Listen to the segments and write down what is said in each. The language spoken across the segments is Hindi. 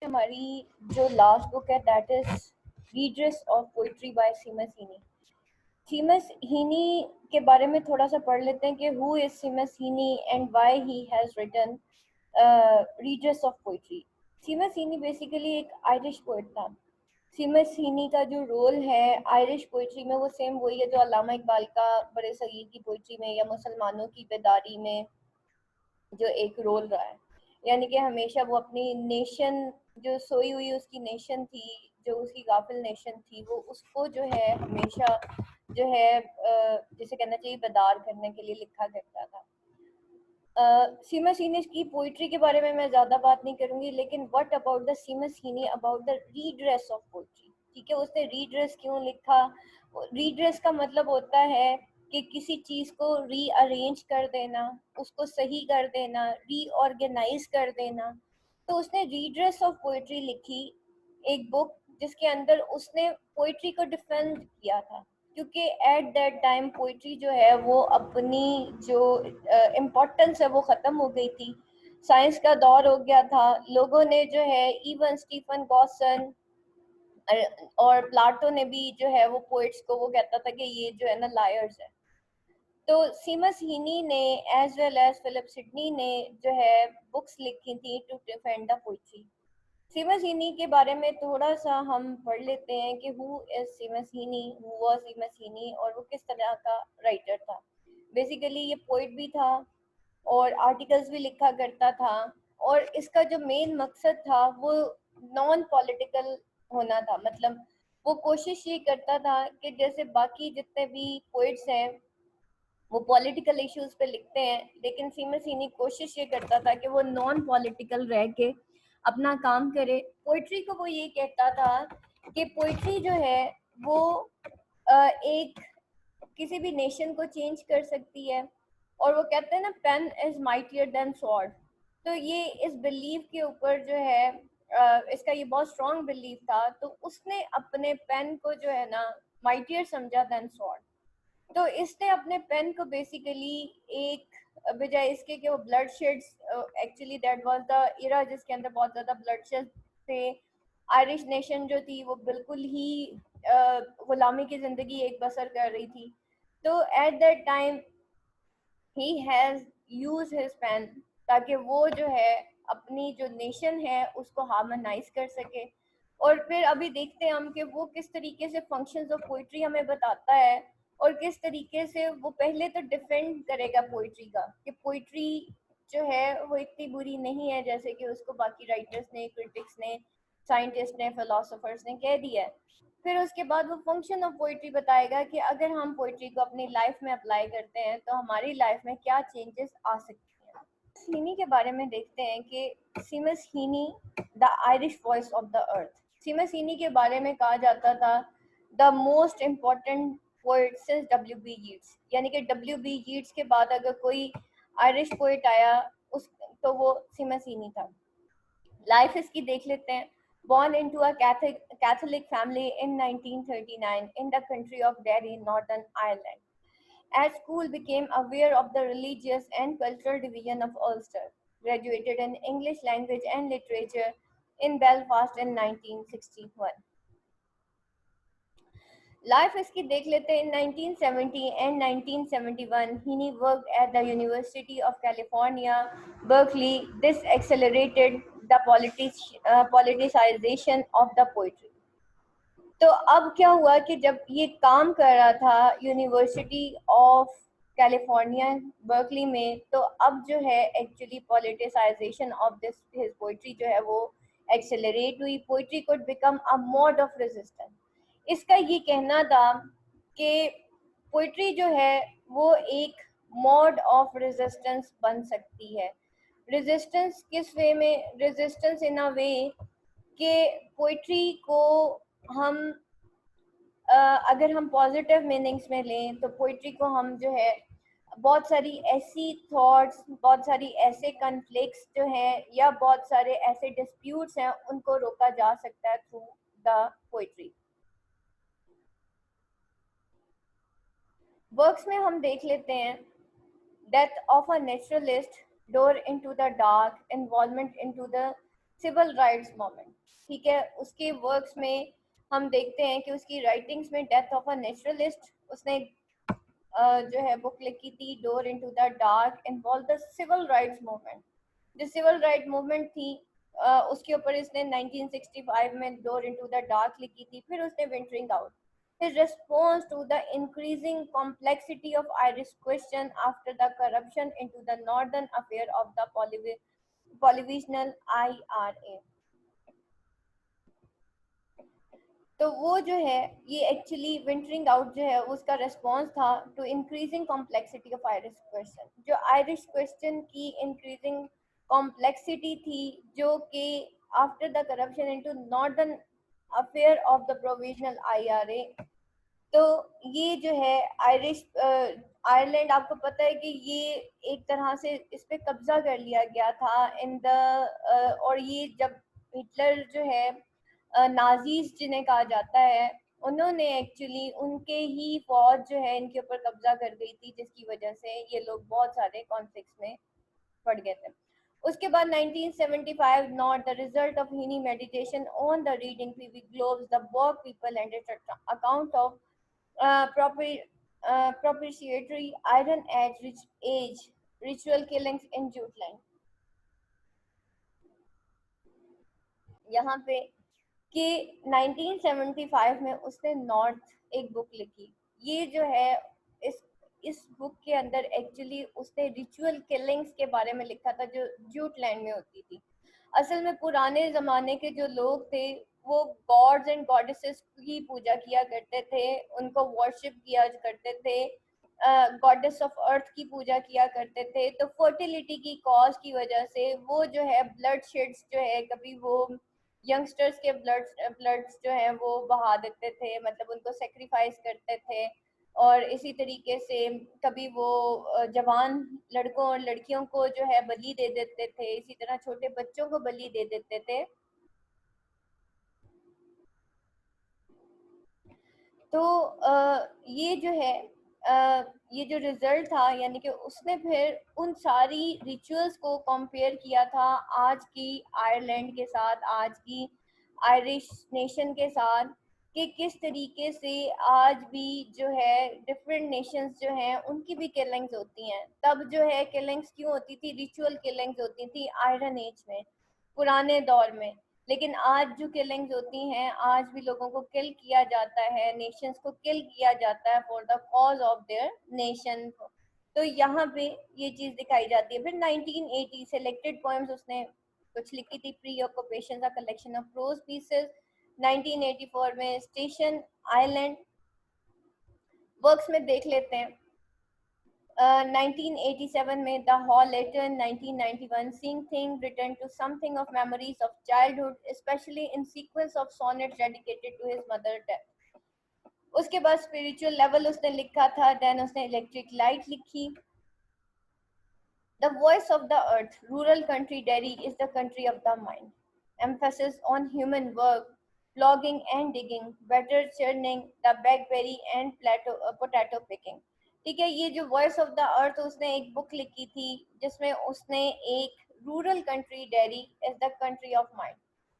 हमारी जो लास्ट बुक है that is redress of poetry by Seamus Heaney. Seamus Heaney के बारे में थोड़ा सा पढ़ लेते हैं कि who is Seamus Heaney and why he has written redress of poetry. Seamus Heaney basically एक आयरिश पोइट था। सीमस हीनी का जो रोल है आयरिश पोइट्री में वो सेम वही है जो अल्लामा इकबाल का बड़े सगीर की पोइट्री में या मुसलमानों की बेदारी में जो एक रोल रहा है। यानी कि हमेशा वो अपनी नेशन, जो सोई हुई उसकी नेशन थी, जो उसकी गाफिल नेशन थी, वो उसको जो है हमेशा जो है जिसे कहना चाहिए बेदार करने के लिए लिखा करता था। सीमा सीनी की पोइट्री के बारे में मैं ज़्यादा बात नहीं करूंगी, लेकिन what about the Seamus Heaney about the redress of poetry. ठीक है, उसने रीड्रेस क्यों लिखा? रीड्रेस का मतलब होता है कि किसी चीज़ को रीअरेंज कर देना, उसको सही कर देना, रीऑर्गेनाइज कर देना। तो उसने रीड्रेस ऑफ पोइट्री लिखी, एक बुक जिसके अंदर उसने पोइट्री को डिफेंड किया था, क्योंकि एट दैट टाइम पोइट्री जो है वो अपनी जो इम्पोर्टेंस है वो ख़त्म हो गई थी। साइंस का दौर हो गया था। लोगों ने जो है, इवन स्टीफन गॉसन और प्लाटो ने भी जो है वो पोइट्स को वो कहता था कि ये जो है ना लायर्स है। तो सीमस हीनी ने as well as Philip Sidney ने जो है बुक्स लिखी थी to defend the poetry. Seamus Heaney के बारे में थोड़ा सा हम पढ़ लेते हैं कि who is Seamus हीनी, who was सीमस हीनी, और वो किस तरह का राइटर था। बेसिकली ये पोइट भी था और आर्टिकल्स भी लिखा करता था, और इसका जो मेन मकसद था वो नॉन पॉलिटिकल होना था। मतलब वो कोशिश ये करता था कि जैसे बाकी जितने भी पोइट्स हैं वो पॉलिटिकल इश्यूज पे लिखते हैं, लेकिन सीमस हीनी कोशिश ये करता था कि वो नॉन पॉलिटिकल रह के अपना काम करे। पोइट्री को वो ये कहता था कि पोइट्री जो है वो एक किसी भी नेशन को चेंज कर सकती है, और वो कहते हैं ना pen is mightier than sword. तो ये इस बिलीव के ऊपर जो है इसका ये बहुत स्ट्रॉन्ग बिलीव था, तो उसने अपने पेन को जो है ना माइटियर समझा देन स्वॉर्ड। तो इसने अपने पेन को बेसिकली एक बजाय इसके कि वो blood shades, actually that was the era जिसके अंदर बहुत ज़्यादा ब्लड शेड्स थे। आयरिश नेशन जो थी वो बिल्कुल ही गुलामी की ज़िंदगी एक बसर कर रही थी। तो एट दैट टाइम ही हैज़ यूज हिज पेन ताकि वो जो है अपनी जो नेशन है उसको हार्मोनाइज कर सके। और फिर अभी देखते हैं हम कि वो किस तरीके से फंक्शंस ऑफ पोइट्री हमें बताता है, और किस तरीके से वो पहले तो डिफेंड करेगा पोइट्री का कि पोइट्री जो है वो इतनी बुरी नहीं है जैसे कि उसको बाकी राइटर्स ने, क्रिटिक्स ने, साइंटिस्ट ने, फिलोसोफर्स ने कह दिया है। फिर उसके बाद वो फंक्शन ऑफ पोइट्री बताएगा कि अगर हम पोइट्री को अपनी लाइफ में अप्लाई करते हैं तो हमारी लाइफ में क्या चेंजेस आ सकती हैं। हीनी के बारे में देखते हैं कि Seamus Heaney the Irish voice of the earth. Seamus Heaney के बारे में कहा जाता था the most important poet since W B Yeats. यानी कि डब्ल्यू बी यीट्स के बाद अगर कोई आयरिश पोइट आया उस तो वो सीमस हीनी था। लाइफ इसकी देख लेते हैं। Born into a Catholic family in 1939 in the country of Derry, Northern Ireland. At school, became aware of the religious and cultural division of Ulster. Graduated in English language and literature in Belfast in 1961. Life इसकी देख लेते हैं। In 1970 and 1971, Heaney worked at the University of California, Berkeley. This accelerated the politicization of the poetry. तो अब क्या हुआ कि जब ये काम कर रहा था यूनिवर्सिटी ऑफ कैलिफोर्निया बर्कली में, तो अब जो है actually politicisation of this his poetry जो है वो एक्सेलरेट हुई। Poetry could become a mode of resistance. इसका ये कहना था कि पोइट्री जो है वो एक मोड ऑफ रेजिस्टेंस बन सकती है। रेजिस्टेंस किस वे में? रेजिस्टेंस इन अ वे कि पोइट्री को हम अगर हम पॉजिटिव मीनिंग्स में लें तो पोइट्री को हम जो है बहुत सारी ऐसी थॉट्स, बहुत सारी ऐसे कन्फ्लिक्ट्स जो हैं या बहुत सारे ऐसे डिस्प्यूट्स हैं उनको रोका जा सकता है थ्रू द पोइट्री। वर्क्स में हम देख लेते हैं death of a naturalist, door into the dark, involvement into the civil rights movement. ठीक है, उसके वर्क्स में हम देखते हैं कि उसकी राइटिंग्स में डेथ ऑफ अ नेचुरलिस्ट, उसने जो है बुक लिखी थी door into the dark, involve the civil rights movement. जो सिविल राइट मूवमेंट थी उसके ऊपर इसने 1965 में डोर इनटू द डार्क लिखी थी। फिर उसने wintering out, his response to the increasing complexity of Irish question after the corruption into the northern affair of the polyvisional IRA। तो वो जो है ये एक्चुअली विंटरिंग आउट जो है उसका रिस्पॉन्स था to increasing complexity of Irish question. जो आयरिश क्वेश्चन की इंक्रीजिंग कॉम्प्लेक्सिटी थी जो कि after the corruption into northern affair of the provisional IRA. तो ये जो है आयरिश आयरलैंड, आपको पता है कि ये एक तरह से इस पे कब्जा कर लिया गया था इन द और ये जब हिटलर जो है नाजीज जिन्हें कहा जाता है, उन्होंने एक्चुअली उनके ही फौज जो है इनके ऊपर कब्जा कर गई थी, जिसकी वजह से ये लोग बहुत सारे कॉन्फ्लिक्ट्स में पड़ गए थे। उसके बाद 1975 not the result of Heaney meditation on the reading PV Glob's the bog people and its account of propitiatory iron age ritual killings in Jutland। यहाँ पे कि 1975 में उसने नॉर्थ एक बुक लिखी। ये जो है इस बुक के अंदर एक्चुअली उसने रिचुअल किलिंग्स के बारे में लिखा था जो जूटलैंड में होती थी। असल में पुराने ज़माने के जो लोग थे वो गॉड्स एंड गॉडेसेस की पूजा किया करते थे, उनको वर्शिप किया करते थे, गॉडेस ऑफ अर्थ की पूजा किया करते थे। तो फर्टिलिटी की कॉज की वजह से वो जो है ब्लड शेड्स जो है कभी वो यंगस्टर्स के ब्लड्स जो है वो बहा देते थे, मतलब उनको सेक्रीफाइस करते थे। और इसी तरीके से कभी वो जवान लड़कों और लड़कियों को जो है बलि दे देते थे, इसी तरह छोटे बच्चों को बलि दे देते थे। तो ये जो है ये जो रिजल्ट था, यानी कि उसने फिर उन सारी रिचुअल्स को कंपेयर किया था आज की आयरलैंड के साथ, आज की आयरिश नेशन के साथ, कि किस तरीके से आज भी जो है डिफरेंट नेशंस जो हैं उनकी भी किलिंग्स होती हैं। तब जो है किलिंग्स क्यों होती थी, रिचुअल किलिंग्स होती थी आयरन एज में, पुराने दौर में। लेकिन आज जो किलिंग्स होती हैं, आज भी लोगों को किल किया जाता है, नेशंस को किल किया जाता है for the cause of their nation. तो यहाँ पे ये चीज दिखाई जाती है। फिर 1980 सेलेक्टेड पोएम्स उसने कुछ लिखी थी, प्री ऑक्यूपेशन का कलेक्शन ऑफ प्रोज पीसेस। 1984 में स्टेशन आइलैंड वर्क्स में देख लेते हैं। 1987 में the hall letter, 1991 seeing thing return to something of memories of childhood specially in sequence of sonnets dedicated to his mother death. उसके बाद स्पिरिचुअल लेवल उसने लिखा था, देन उसने इलेक्ट्रिक लाइट लिखी। The voice of the earth, rural country Derry is the country of the mind. Emphasis on human work, logging and digging, better churning, the blackberry and potato picking। ठीक है, ये जो वॉइस ऑफ द अर्थ उसने एक बुक लिखी थी जिसमें उसने एक rural country dairy is the country of mind,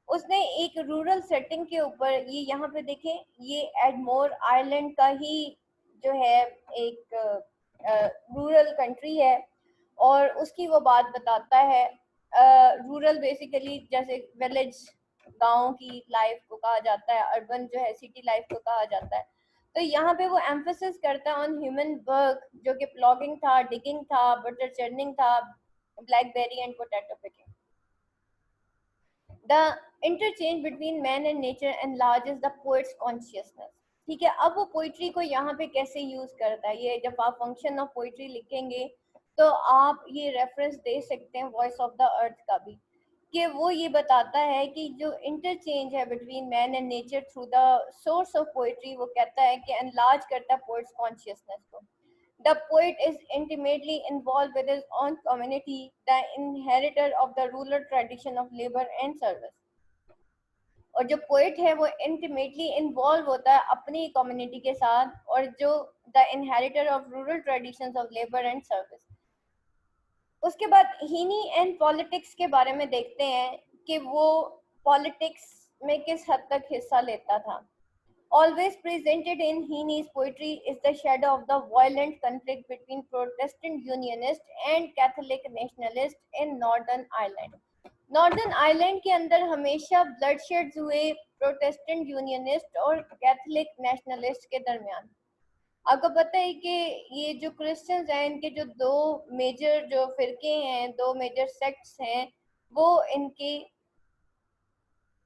उसने एक रूरल सेटिंग के ऊपर, ये यहाँ पे देखें, ये एडमोर आइलैंड का ही जो है एक रूरल कंट्री है और उसकी वो बात बताता है। रूरल बेसिकली जैसे विलेज गांव की लाइफ को कहा जाता है, अर्बन जो है सिटी लाइफ को कहा जाता है। तो यहाँ पे वो एम्फेसिस करता है ऑन ह्यूमन वर्क, जो कि प्लॉगिंग था, डिगिंग था, बटर चर्निंग था, blackberry and potato picking. The interchange between man and nature enlarges the poets consciousness. ठीक है, अब वो पोइट्री को यहाँ पे कैसे यूज करता है, ये जब आप फंक्शन ऑफ पोइट्री लिखेंगे तो आप ये रेफरेंस दे सकते हैं वॉइस ऑफ द अर्थ का भी, कि वो ये बताता है कि जो इंटरचेंज है between man and nature through the source of poetry, वो कहता है कि एनलार्ज करता है पोइट्स कॉन्शियसनेस को। The poet is intimately involved with his own community, the inheritor of the rural tradition of labor and service। और जो पोइट है वो इंटीमेटली इन्वॉल्व होता है अपनी कम्युनिटी के साथ, और जो the inheritor of rural traditions of labour and service. उसके बाद हीनी एंड पॉलिटिक्स के बारे में देखते हैं कि वो पॉलिटिक्स में किस हद तक हिस्सा लेता था. Always presented in Heaney's poetry is the shadow of the violent conflict between Protestant Unionists and Catholic nationalists in Northern Ireland. Northern Ireland के अंदर हमेशा ब्लडशेड्स हुए प्रोटेस्टेंट यूनियनिस्ट और कैथोलिक नेशनलिस्ट के दरमियान. आपको पता है कि ये जो क्रिश्चियंस हैं, इनके जो दो मेजर जो फिरके हैं, दो मेजर सेक्ट्स हैं, वो इनके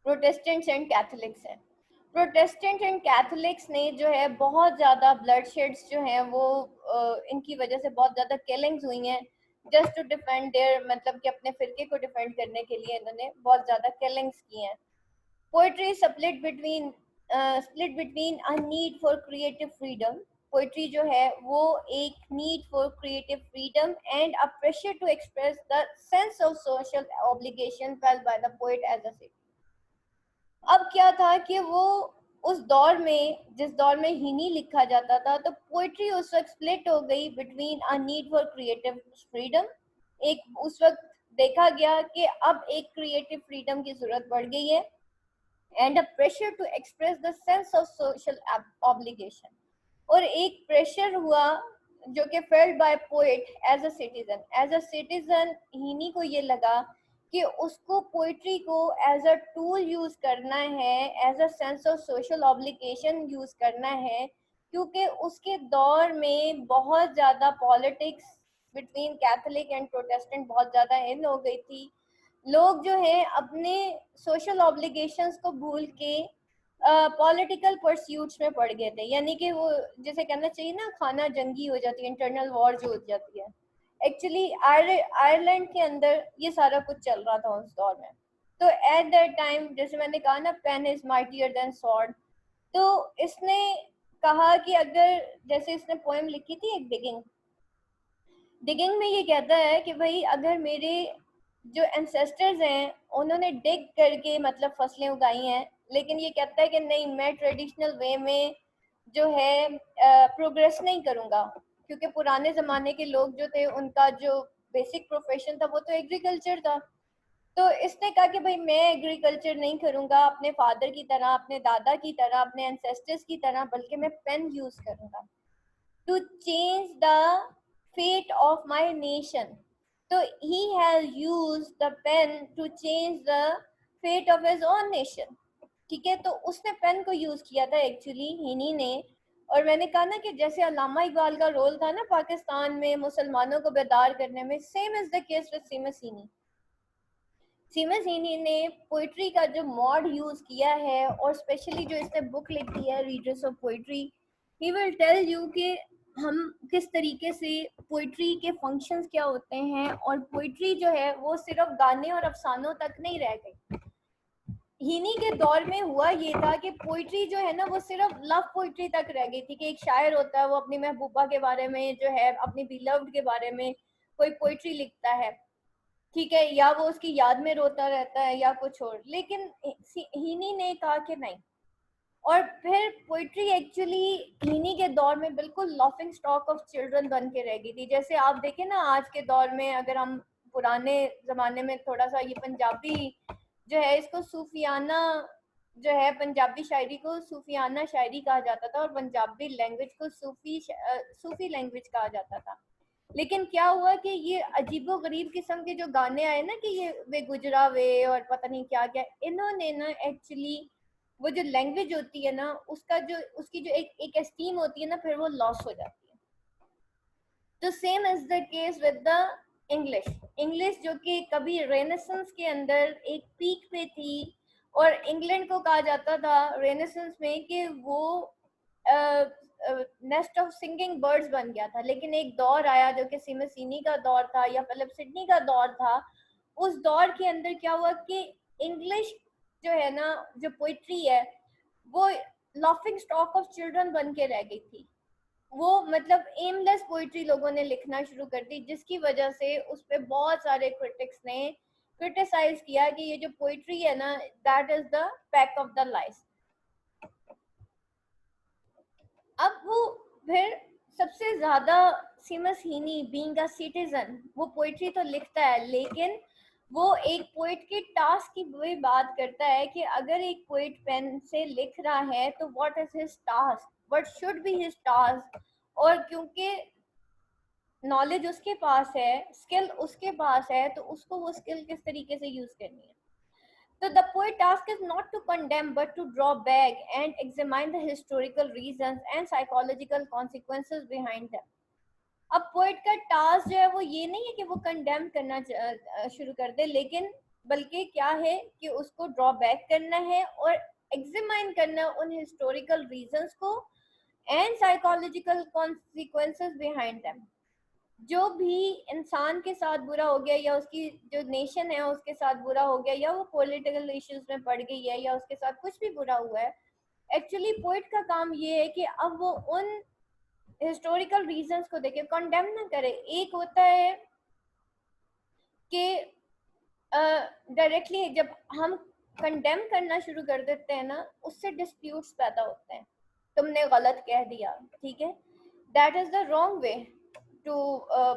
प्रोटेस्टेंट्स एंड कैथोलिक्स हैं. प्रोटेस्टेंट एंड कैथोलिक्स ने जो है बहुत ज़्यादा ब्लडशेड्स जो हैं वो इनकी वजह से बहुत ज़्यादा किलिंग्स हुई हैं. जस्ट टू डिफेंड देयर, मतलब कि अपने फिरके को डिफेंड करने के लिए इन्होंने बहुत ज़्यादा किलिंग्स की हैं. Poetry split between a need for creative freedom. Poetry जो है वो एक need for creative freedom and a pressure to express the sense of social obligation felt by the poet as a city. अब क्या था कि वो उस दौर में, जिस दौर में हीनी लिखा जाता था, तो पोइट्री उस वक्त स्प्लिट हो गई between a need for creative freedom. एक उस वक्त देखा गया कि अब एक क्रिएटिव फ्रीडम की जरूरत पड़ गई है and a pressure to express the sense of social obligation. और एक प्रेशर हुआ जो कि felt by poet as a citizen Heaney को ये लगा कि उसको पोइट्री को एज अ टूल यूज करना है, as a sense of social obligation use करना है, क्योंकि उसके दौर में बहुत ज़्यादा politics between Catholic and Protestant बहुत ज़्यादा इन हो गई थी. लोग जो है अपने सोशल ऑब्लिगेशंस को भूल के पॉलिटिकल परस्यूट्स में पड़ गए थे. यानी कि वो जैसे कहना चाहिए ना, खाना जंगी हो जाती है, इंटरनल वॉर जो हो जाती है. एक्चुअली आयरलैंड के अंदर ये सारा कुछ चल रहा था उस दौर में. तो एट दैट टाइम, जैसे मैंने कहा ना, pen is mightier than sword. तो इसने कहा कि अगर, जैसे इसने पोएम लिखी थी एक डिगिंग में ये कहता है कि भाई अगर मेरे जो एंसेस्टर्स हैं उन्होंने डिग करके मतलब फसलें उगाई हैं, लेकिन ये कहता है कि नहीं, मैं ट्रेडिशनल वे में जो है प्रोग्रेस नहीं करूँगा, क्योंकि पुराने ज़माने के लोग जो थे उनका जो बेसिक प्रोफेशन था वो तो एग्रीकल्चर था. तो इसने कहा कि भाई मैं एग्रीकल्चर नहीं करूँगा अपने फादर की तरह, अपने दादा की तरह, अपने एंसेस्टर्स की तरह, बल्कि मैं पेन यूज़ करूँगा to change the fate of my nation. So he has used the pen to change the fate of his own nation. ठीक है, तो उसने पेन को यूज किया था एक्चुअली हीनी ने. और मैंने कहा ना कि जैसे अल्लामा इकबाल का रोल था ना पाकिस्तान में मुसलमानों को बेदार करने में, same is the case with Seamus Heaney. Seamus Heaney ने पोइट्री का जो मॉड यूज किया है, और स्पेशली जो इसने बुक लिखी है readers of poetry, he will tell you कि हम किस तरीके से पोइट्री के फंक्शंस क्या होते हैं. और पोइट्री जो है वो सिर्फ गाने और अफसानों तक नहीं रह गई. हीनी के दौर में हुआ ये था कि पोइट्री जो है ना वो सिर्फ लव पोइट्री तक रह गई थी, कि एक शायर होता है, वो अपनी महबूबा के बारे में जो है, अपनी बिलव्ड के बारे में कोई पोइट्री लिखता है, ठीक है, या वो उसकी याद में रोता रहता है या कुछ और. लेकिन हीनी ने कहा कि नहीं. और फिर पोइट्री एक्चुअली हीनी के दौर में बिल्कुल लॉफिंग स्टॉक ऑफ चिल्ड्रन बन के रह गई थी. जैसे आप देखें ना आज के दौर में, अगर हम पुराने ज़माने में थोड़ा सा, ये पंजाबी जो है इसको सूफियाना जो है, पंजाबी शायरी को सूफियाना शायरी कहा जाता था, और पंजाबी लैंग्वेज को सूफी लैंग्वेज कहा जाता था. लेकिन क्या हुआ कि ये अजीबो गरीब किस्म के जो गाने आए ना, कि ये वे गुजरा वे और पता नहीं क्या क्या, इन्होंने ना एक्चुअली वो जो लैंग्वेज होती है ना, उसका जो उसकी जो एक एस्टीम होती है ना, फिर वो लॉस हो जाती है. तो same is the case with the English जो कि कभी रेनेसेंस के अंदर एक पीक पे थी, और इंग्लैंड को कहा जाता था रेनेसेंस में कि वो नेस्ट ऑफ सिंगिंग बर्ड्स बन गया था. लेकिन एक दौर आया जो कि सिमसिनी का दौर था या फिलिप सिडनी का दौर था. उस दौर के अंदर क्या हुआ कि इंग्लिश जो है ना, जो पोइट्री है, वो लॉफिंग स्टॉक ऑफ चिल्ड्रन बन के रह गई थी. वो मतलब एमलेस पोइट्री लोगों ने लिखना शुरू कर दी, जिसकी वजह से उस पर बहुत सारे क्रिटिक्स ने क्रिटिसाइज किया कि ये जो पोइट्री है ना, that is the pack of the lies. अब वो फिर सबसे ज्यादा Seamus Heaney being a citizen, वो पोइट्री तो लिखता है, लेकिन वो एक पोइट के टास्क की भी बात करता है कि अगर एक पोइट पेन से लिख रहा है तो what is his task, what should be his task. और क्योंकि नॉलेज उसके पास है, स्किल उसके पास है, तो उसको वो स्किल किस तरीके से यूज करनी है। So the poet task is not to condemn but to draw back and examine the historical reasons and psychological consequences behind them. अब पोइट का टास्क जो है वो ये नहीं है कि वो कंडेम करना शुरू कर दे, लेकिन बल्कि क्या है कि उसको ड्रॉ बैक करना है और एग्जामाइन करना उन हिस्टोरिकल रीजंस को and psychological consequences behind them. जो भी इंसान के साथ बुरा हो गया या उसकी जो नेशन है उसके साथ बुरा हो गया या वो पॉलिटिकल इश्यूज में पड़ गई है या उसके साथ कुछ भी बुरा हुआ है, एक्चुअली पोइट का काम ये है कि अब वो उन हिस्टोरिकल रीजंस को देखे, कंडेम ना करे। एक होता है कि डायरेक्टली जब हम कंडेम करना शुरू कर देते हैं ना, उससे डिस्प्यूट्स पैदा होते हैं, तुमने गलत कह दिया, ठीक है। That is the wrong way to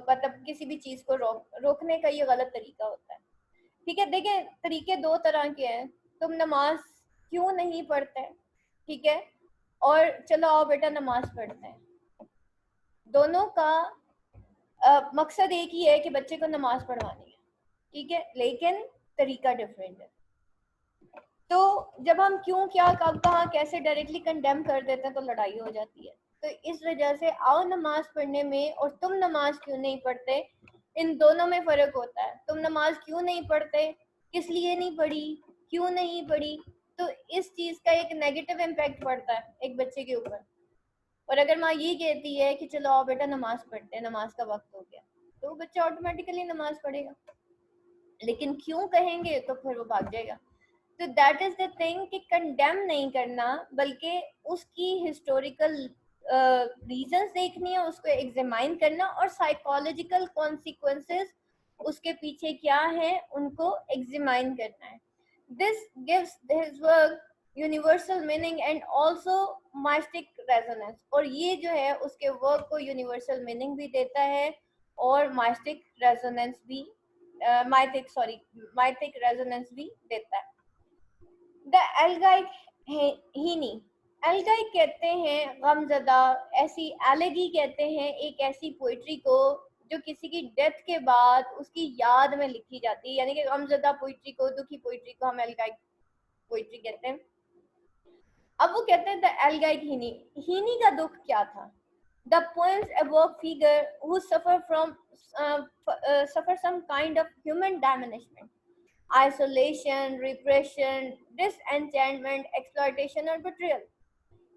मतलब किसी भी चीज को रोकने का ये गलत तरीका होता है, ठीक है। देखिए तरीके दो तरह के हैं। तुम नमाज क्यों नहीं पढ़ते, ठीक है, और चलो आओ बेटा नमाज पढ़ते हैं। दोनों का मकसद एक ही है कि बच्चे को नमाज पढ़वानी है, ठीक है, लेकिन तरीका डिफरेंट है। तो जब हम क्यों क्या कब कहाँ कैसे डायरेक्टली कंडेम कर देते हैं तो लड़ाई हो जाती है। तो इस वजह से आओ नमाज पढ़ने में और तुम नमाज क्यों नहीं पढ़ते, इन दोनों में फर्क होता है। तुम नमाज क्यों नहीं पढ़ते, किस लिए नहीं पढ़ी, क्यों नहीं पढ़ी, तो इस चीज का एक नेगेटिव इम्पैक्ट पड़ता है एक बच्चे के ऊपर। और अगर माँ ये कहती है कि चलो आओ बेटा नमाज पढ़ते हैं, नमाज का वक्त हो गया, तो वो बच्चा ऑटोमेटिकली नमाज पढ़ेगा। लेकिन क्यों कहेंगे तो फिर वो भाग जाएगा। तो दैट इज द थिंग कि कंडेम नहीं करना, बल्कि उसकी हिस्टोरिकल रीजंस देखनी है, उसको एग्जामाइन करना और साइकोलॉजिकल कॉन्सिक्वेंसेस उसके पीछे क्या है उनको एग्जामाइन करना है। This gives his work universal meaning and also mystic resonance. और ये जो है उसके वर्क को यूनिवर्सल मीनिंग भी देता है और माइस्टिक रेजोनेंस भी माइथिक रेजोनेंस भी देता है। द एल्गाइक हीनी, एल्गाइक कहते हैं गमजदा, ऐसी एलेगी कहते हैं एक ऐसी पोइट्री को जो किसी की डेथ के बाद उसकी याद में लिखी जाती है, यानी कि गमजदा पोइट्री को, दुखी पोइट्री को हम एल्गाइक पोइट्री कहते हैं। अब वो कहते हैं द एल्गाइक हीनी, हीनी का दुख क्या था। The poems evoke figure who suffer some kind of human diminishment, isolation, repression, disenchantment, exploitation और betrayal।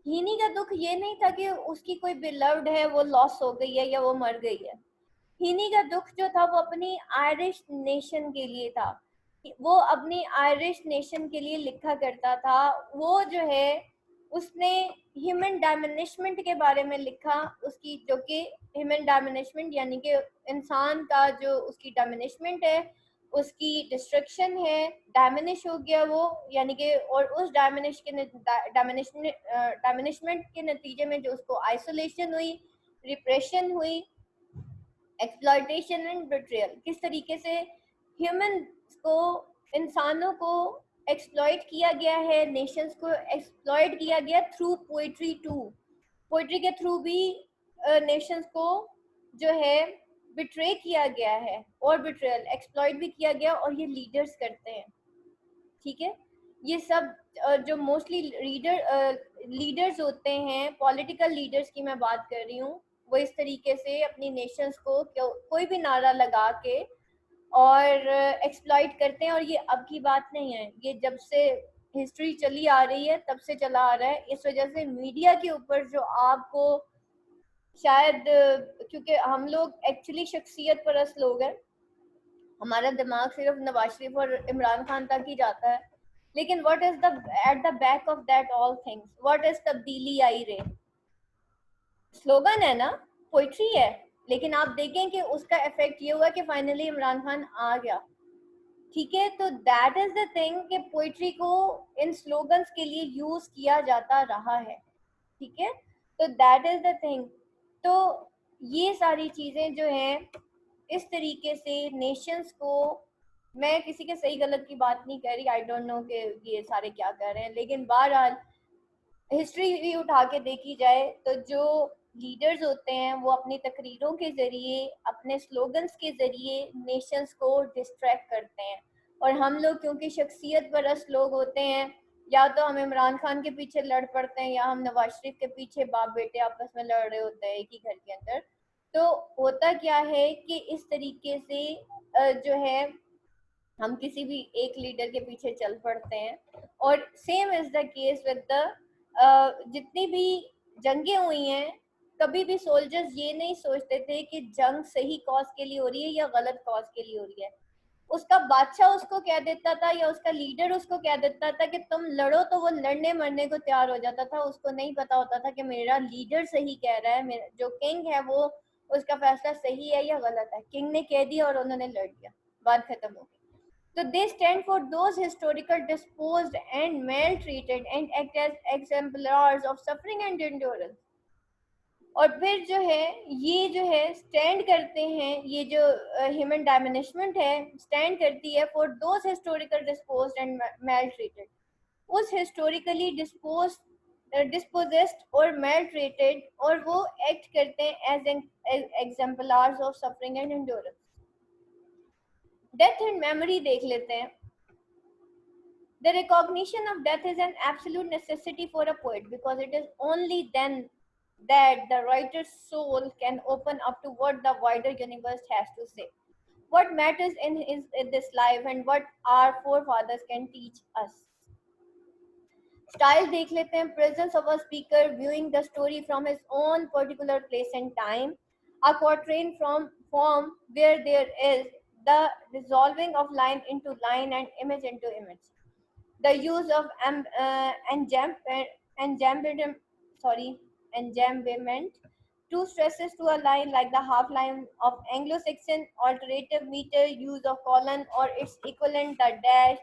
हीनी का दुख ये नहीं था कि उसकी कोई बिलव्ड है वो लॉस हो गई है या वो मर गई है। हीनी का दुख जो था वो अपनी आयरिश नेशन के लिए था। वो अपनी आयरिश नेशन के लिए लिखा करता था। वो जो है उसने ह्यूमन डायमिनिशमेंट के बारे में लिखा, उसकी जो कि ह्यूमन डायमिनिशमेंट यानी कि इंसान का जो उसकी डायमिनिशमेंट है, उसकी डिस्ट्रक्शन है, डायमिनिश हो गया वो, यानी कि और उस डायमिनिशमेंट के नतीजे में जो उसको आइसोलेशन हुई, रिप्रेशन हुई, एक्सप्लॉयटेशन एंड बिट्रियल, किस तरीके से ह्यूमन को, इंसानों को एक्सप्लॉइट किया गया है, नेशंस को एक्सप्लॉइट किया गया थ्रू पोइट्री टू। पोइट्री के थ्रू भी नेशंस को जो है बिट्रे किया गया है और बिट्रेयल एक्सप्लॉइट भी किया गया, और ये लीडर्स करते हैं, ठीक है। ये सब जो मोस्टली लीडर्स होते हैं, पॉलिटिकल लीडर्स की मैं बात कर रही हूँ, वो इस तरीके से अपनी नेशंस को कोई भी नारा लगा के और एक्सप्लॉइट करते हैं। और ये अब की बात नहीं है, ये जब से हिस्ट्री चली आ रही है तब से चला आ रहा है। इस वजह से मीडिया के ऊपर जो आपको शायद, क्योंकि हम लोग एक्चुअली शख्सियत परस्त लोग हैं, हमारा दिमाग सिर्फ नवाज शरीफ और इमरान खान तक ही जाता है, लेकिन what is the at the back of that all things, what is तब्दीली आई रे, स्लोगन है ना, पोइट्री है, लेकिन आप देखें कि उसका इफेक्ट ये हुआ कि फाइनली इमरान खान आ गया, ठीक है। तो दैट इज द थिंग कि पोइट्री को इन स्लोगन्स के लिए यूज किया जाता रहा है, ठीक है। तो दैट इज द थिंग। तो ये सारी चीजें जो हैं इस तरीके से नेशंस को मैं किसी के सही गलत की बात नहीं कर रही, आई डोंट नो कि ये सारे क्या कर रहे हैं, लेकिन बहरहाल हिस्ट्री भी उठा के देखी जाए तो जो लीडर्स होते हैं वो अपनी तकरीरों के ज़रिए, अपने स्लोगन्स के ज़रिए नेशंस को डिस्ट्रैक्ट करते हैं। और हम लोग क्योंकि शख्सियत परस्त लोग होते हैं, या तो हम इमरान खान के पीछे लड़ पड़ते हैं या हम नवाज शरीफ के पीछे बाप बेटे आपस में लड़ रहे होते हैं एक ही घर के अंदर। तो होता क्या है कि इस तरीके से जो है हम किसी भी एक लीडर के पीछे चल पड़ते हैं। और same is the case with the जितनी भी जंगें हुई हैं, कभी भी सोल्जर्स ये नहीं सोचते थे कि जंग सही कॉज के लिए हो रही है या गलत कॉज के लिए हो रही है। उसका बादशाह उसको कह देता था या उसका लीडर उसको कह देता था कि तुम लड़ो, तो वो लड़ने मरने को तैयार हो जाता था। उसको नहीं पता होता था कि मेरा लीडर सही कह रहा है, मेरा जो किंग है वो उसका फैसला सही है या गलत है। किंग ने कह दिया और उन्होंने लड़ दिया, बात खत्म हो गई। So they stand for those historical disposed and maltreated and act as exemplars of suffering and endurance. और फिर जो है ये जो है स्टैंड करते हैं, ये जो ह्यूमन डायमिनिशमेंट है स्टैंड करती है for those historical disposed and maltreated, उस हिस्टोरिकली डिस्पोजेस्ड और maltreated, और वो एक्ट करते हैं as exemplars of suffering and endurance. Death and memory देख लेते हैं। The recognition of death is an absolute necessity for a poet because it is only then that the writer's soul can open up to what the wider universe has to say. What matters in this life and what our forefathers can teach us. Style देख लेते हैं। Presence of a speaker viewing the story from his own particular place and time. A quatrain from form where there is the dissolving of line into line and image into image. The use of enjambment, two stresses to a line like the half line of Anglo-Saxon alternative meter, use of colon or its equivalent the dash,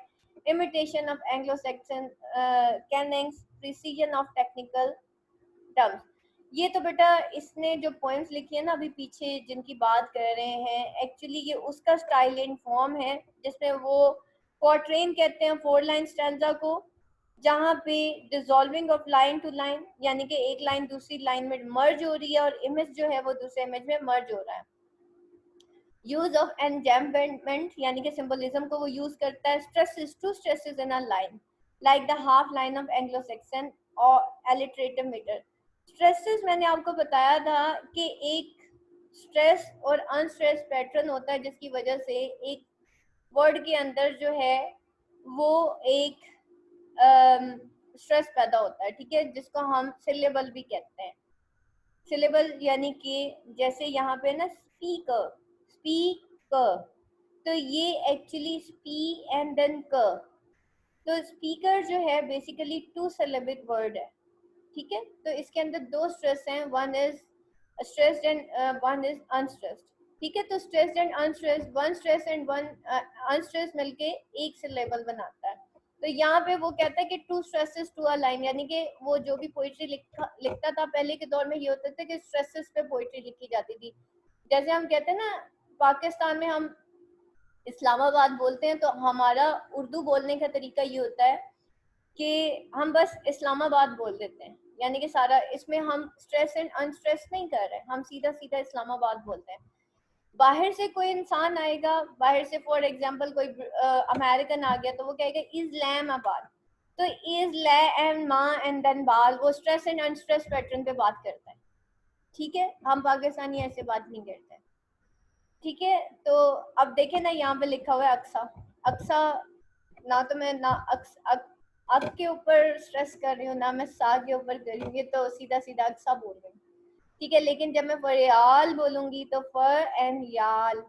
imitation of Anglo-Saxon cannings, precision of technical terms. ये तो बेटा इसने जो पोएम्स लिखी है ना अभी पीछे जिनकी बात कर रहे हैं, एक्चुअली ये उसका स्टाइल इन फॉर्म है जिसमें वो क्वार्ट्रेन कहते हैं 4 लाइन स्टैंजा को, जहाँ पे dissolving of line to line यानी कि एक लाइन दूसरी लाइन में मर्ज हो रही है और इमेज जो है वो दूसरे इमेज में मर्ज हो रहा है। यूज ऑफ एनजैम्बमेंट यानी कि सिंबलिज्म को वो यूज करता है। Stresses, two stresses in a line like the half line of Anglo Saxon और एलिट्रेटिव मीटर। स्ट्रेसेस मैंने आपको बताया था कि एक स्ट्रेस और अनस्ट्रेस पैटर्न होता है जिसकी वजह से एक वर्ड के अंदर जो है वो एक स्ट्रेस पैदा होता है, ठीक है, जिसको हम सिलेबल भी कहते हैं। सिलेबल यानी कि जैसे यहाँ पे ना स्पीकर, स्पीकर, तो ये एक्चुअली स्पी एंड देन क, तो स्पीकर जो है बेसिकली 2 सिलेबिक वर्ड है, ठीक है। तो इसके अंदर 2 स्ट्रेस हैं, one is stressed and one is unstressed, ठीक है। तो stressed and unstressed, one stress and one unstressed मिलके एक सिलेबल बनाता है। तो यहाँ पे वो कहता है कि 2 स्ट्रेसेस टू अ लाइन, यानी कि वो जो भी पोइट्री लिखता था पहले के दौर में ये होता था कि स्ट्रेसेस पे पोइट्री लिखी जाती थी। जैसे हम कहते हैं ना पाकिस्तान में हम इस्लामाबाद बोलते हैं, तो हमारा उर्दू बोलने का तरीका ये होता है कि हम बस इस्लामाबाद बोल देते हैं, यानी कि सारा इसमें हम स्ट्रेस एंड अनस्ट्रेस नहीं कर रहे, हम सीधा सीधा इस्लामाबाद बोलते हैं। बाहर से कोई इंसान आएगा, बाहर से फॉर एग्जांपल कोई अमेरिकन आ गया तो वो कहेगा इस्लामाबाद, तो इज लै एंड मा एंड देन बाल, वो स्ट्रेस एंड अनस्ट्रेस पैटर्न पे बात करता है, ठीक है। हम पाकिस्तानी ऐसे बात नहीं करते, ठीक है। तो अब देखें ना यहाँ पे लिखा हुआ है अक्सा, अक्सा ना तो मैं ना अक के ऊपर स्ट्रेस कर रही हूँ ना मैं सा के ऊपर कर रही हूँ, ये तो सीधा सीधा अक्सा बोल रही हूँ, ठीक है। लेकिन जब मैं फरियाल बोलूंगी तो फर एंड याल,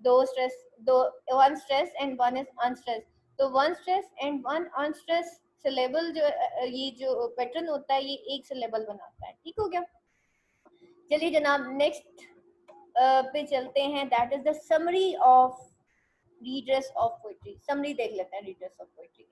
दो स्ट्रेस, दो, one stress and one is unstress, तो one stress and one unstress syllable जो ये जो पैटर्न होता है ये एक सिलेबल बनाता है, ठीक हो गया। चलिए जनाब नेक्स्ट पे चलते हैं, that is the summary of readers of poetry. Summary देख लेते हैं रीडर्स ऑफ पोइट्री।